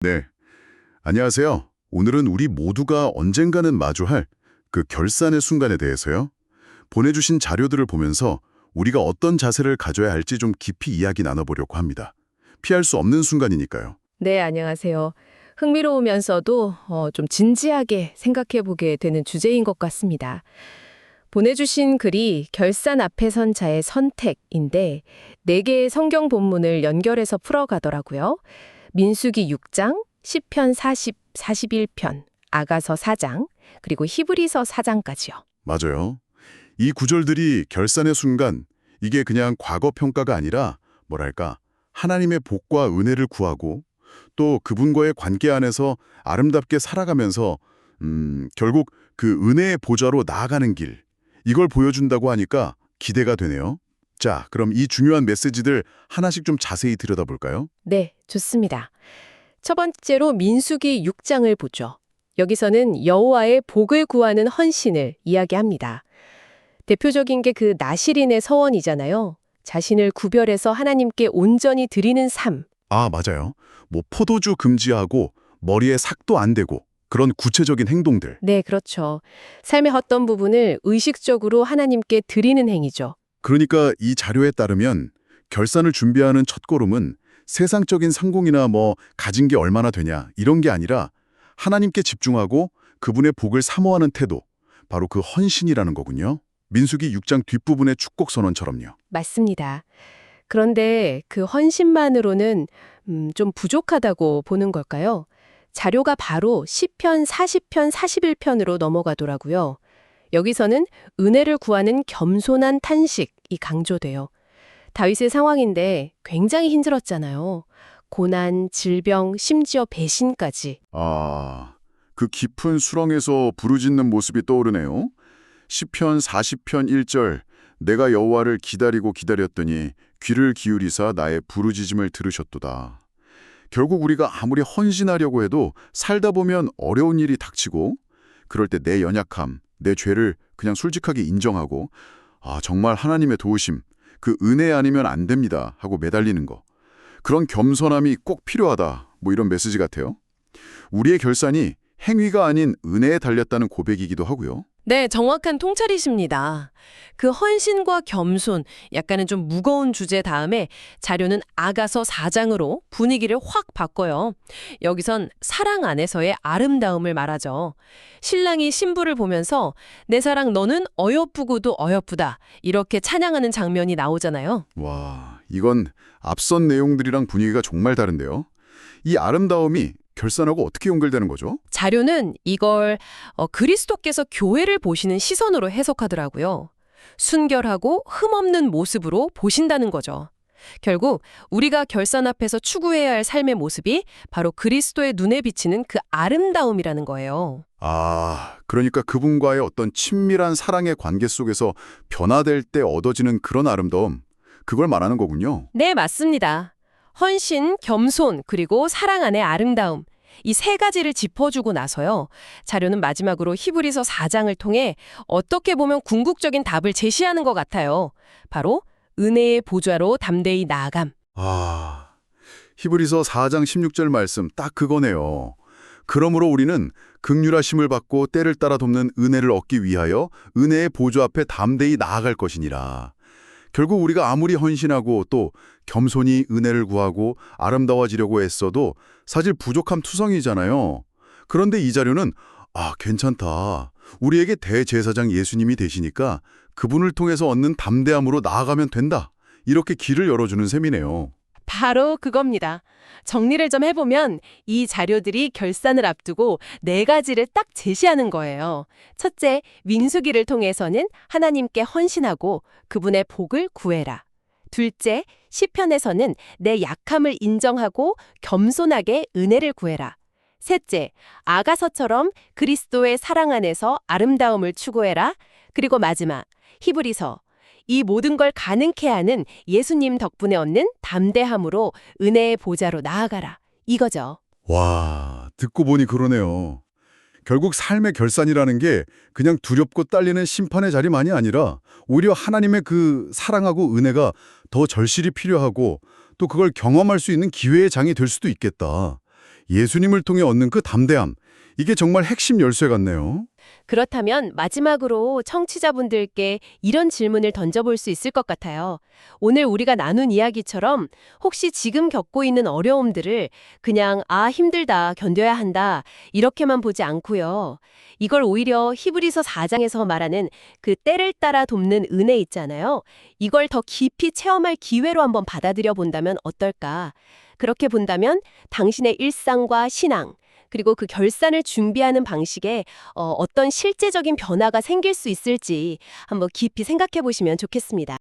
네, 안녕하세요. 오늘은 우리 모두가 언젠가는 마주할 그 결산의 순간에 대해서요. 보내주신 자료들을 보면서 우리가 어떤 자세를 가져야 할지 좀 깊이 이야기 나눠보려고 합니다. 피할 수 없는 순간이니까요. 네, 안녕하세요. 흥미로우면서도 좀 진지하게 생각해 보게 되는 주제인 것 같습니다. 보내주신 글이 결산 앞에 선 자의 선택인데 네 개의 성경 본문을 연결해서 풀어가더라고요. 민수기 6장, 시편 40, 41편, 아가서 4장, 그리고 히브리서 4장까지요. 맞아요. 이 구절들이 결산의 순간, 이게 그냥 과거 평가가 아니라 뭐랄까, 하나님의 복과 은혜를 구하고 또 그분과의 관계 안에서 아름답게 살아가면서 결국 그 은혜의 보좌로 나아가는 길, 이걸 보여준다고 하니까 기대가 되네요. 자, 그럼 이 중요한 메시지들 하나씩 좀 자세히 들여다볼까요? 네, 좋습니다. 첫 번째로 민수기 6장을 보죠. 여기서는 여호와의 복을 구하는 헌신을 이야기합니다. 대표적인 게 그 나실인의 서원이잖아요. 자신을 구별해서 하나님께 온전히 드리는 삶. 아, 맞아요. 뭐 포도주 금지하고 머리에 삭도 안 대고 그런 구체적인 행동들. 네, 그렇죠. 삶의 어떤 부분을 의식적으로 하나님께 드리는 행위죠. 그러니까 이 자료에 따르면 결산을 준비하는 첫걸음은 세상적인 성공이나 뭐 가진 게 얼마나 되냐 이런 게 아니라 하나님께 집중하고 그분의 복을 사모하는 태도, 바로 그 헌신이라는 거군요. 민수기 6장 뒷부분의 축복 선언처럼요. 맞습니다. 그런데 그 헌신만으로는 좀 부족하다고 보는 걸까요? 자료가 바로 시편 40편 41편으로 넘어가더라고요. 여기서는 은혜를 구하는 겸손한 탄식이 강조돼요. 다윗의 상황인데 굉장히 힘들었잖아요. 고난, 질병, 심지어 배신까지. 아, 그 깊은 수렁에서 부르짖는 모습이 떠오르네요. 시편 40편 1절, 내가 여호와를 기다리고 기다렸더니 귀를 기울이사 나의 부르짖음을 들으셨도다. 결국 우리가 아무리 헌신하려고 해도 살다 보면 어려운 일이 닥치고 그럴 때 내 연약함, 내 죄를 그냥 솔직하게 인정하고 정말 하나님의 도우심, 그 은혜 아니면 안 됩니다 하고 매달리는 거. 그런 겸손함이 꼭 필요하다. 뭐 이런 메시지 같아요. 우리의 결산이 행위가 아닌 은혜에 달렸다는 고백이기도 하고요. 네, 정확한 통찰이십니다. 그 헌신과 겸손, 약간은 좀 무거운 주제 다음에 자료는 아가서 4장으로 분위기를 확 바꿔요. 여기선 사랑 안에서의 아름다움을 말하죠. 신랑이 신부를 보면서 내 사랑 너는 어여쁘고도 어여쁘다 이렇게 찬양하는 장면이 나오잖아요. 와, 이건 앞선 내용들이랑 분위기가 정말 다른데요. 이 아름다움이 결산하고 어떻게 연결되는 거죠? 자료는 이걸 그리스도께서 교회를 보시는 시선으로 해석하더라고요. 순결하고 흠없는 모습으로 보신다는 거죠. 결국 우리가 결산 앞에서 추구해야 할 삶의 모습이 바로 그리스도의 눈에 비치는 그 아름다움이라는 거예요. 아, 그러니까 그분과의 어떤 친밀한 사랑의 관계 속에서 변화될 때 얻어지는 그런 아름다움, 그걸 말하는 거군요. 네, 맞습니다. 헌신, 겸손, 그리고 사랑 안의 아름다움. 이 세 가지를 짚어주고 나서요. 자료는 마지막으로 히브리서 4장을 통해 어떻게 보면 궁극적인 답을 제시하는 것 같아요. 바로 은혜의 보좌로 담대히 나아감. 아, 히브리서 4장 16절 말씀 딱 그거네요. 그러므로 우리는 긍휼하심을 받고 때를 따라 돕는 은혜를 얻기 위하여 은혜의 보좌 앞에 담대히 나아갈 것이니라. 결국 우리가 아무리 헌신하고 또 겸손히 은혜를 구하고 아름다워지려고 애써도 사실 부족함 투성이잖아요. 그런데 이 자료는 괜찮다. 우리에게 대제사장 예수님이 되시니까 그분을 통해서 얻는 담대함으로 나아가면 된다. 이렇게 길을 열어주는 셈이네요. 바로 그겁니다. 정리를 좀 해보면 이 자료들이 결산을 앞두고 네 가지를 딱 제시하는 거예요. 첫째, 민수기를 통해서는 하나님께 헌신하고 그분의 복을 구해라. 둘째, 시편에서는 내 약함을 인정하고 겸손하게 은혜를 구해라. 셋째, 아가서처럼 그리스도의 사랑 안에서 아름다움을 추구해라. 그리고 마지막, 히브리서. 이 모든 걸 가능케 하는 예수님 덕분에 얻는 담대함으로 은혜의 보좌로 나아가라. 이거죠. 와, 듣고 보니 그러네요. 결국 삶의 결산이라는 게 그냥 두렵고 딸리는 심판의 자리만이 아니라 오히려 하나님의 그 사랑하고 은혜가 더 절실히 필요하고 또 그걸 경험할 수 있는 기회의 장이 될 수도 있겠다. 예수님을 통해 얻는 그 담대함, 이게 정말 핵심 열쇠 같네요. 그렇다면 마지막으로 청취자분들께 이런 질문을 던져볼 수 있을 것 같아요. 오늘 우리가 나눈 이야기처럼 혹시 지금 겪고 있는 어려움들을 그냥 힘들다, 견뎌야 한다 이렇게만 보지 않고요. 이걸 오히려 히브리서 4장에서 말하는 그 때를 따라 돕는 은혜 있잖아요. 이걸 더 깊이 체험할 기회로 한번 받아들여 본다면 어떨까? 그렇게 본다면 당신의 일상과 신앙, 그리고 그 결산을 준비하는 방식에 어떤 실제적인 변화가 생길 수 있을지 한번 깊이 생각해 보시면 좋겠습니다.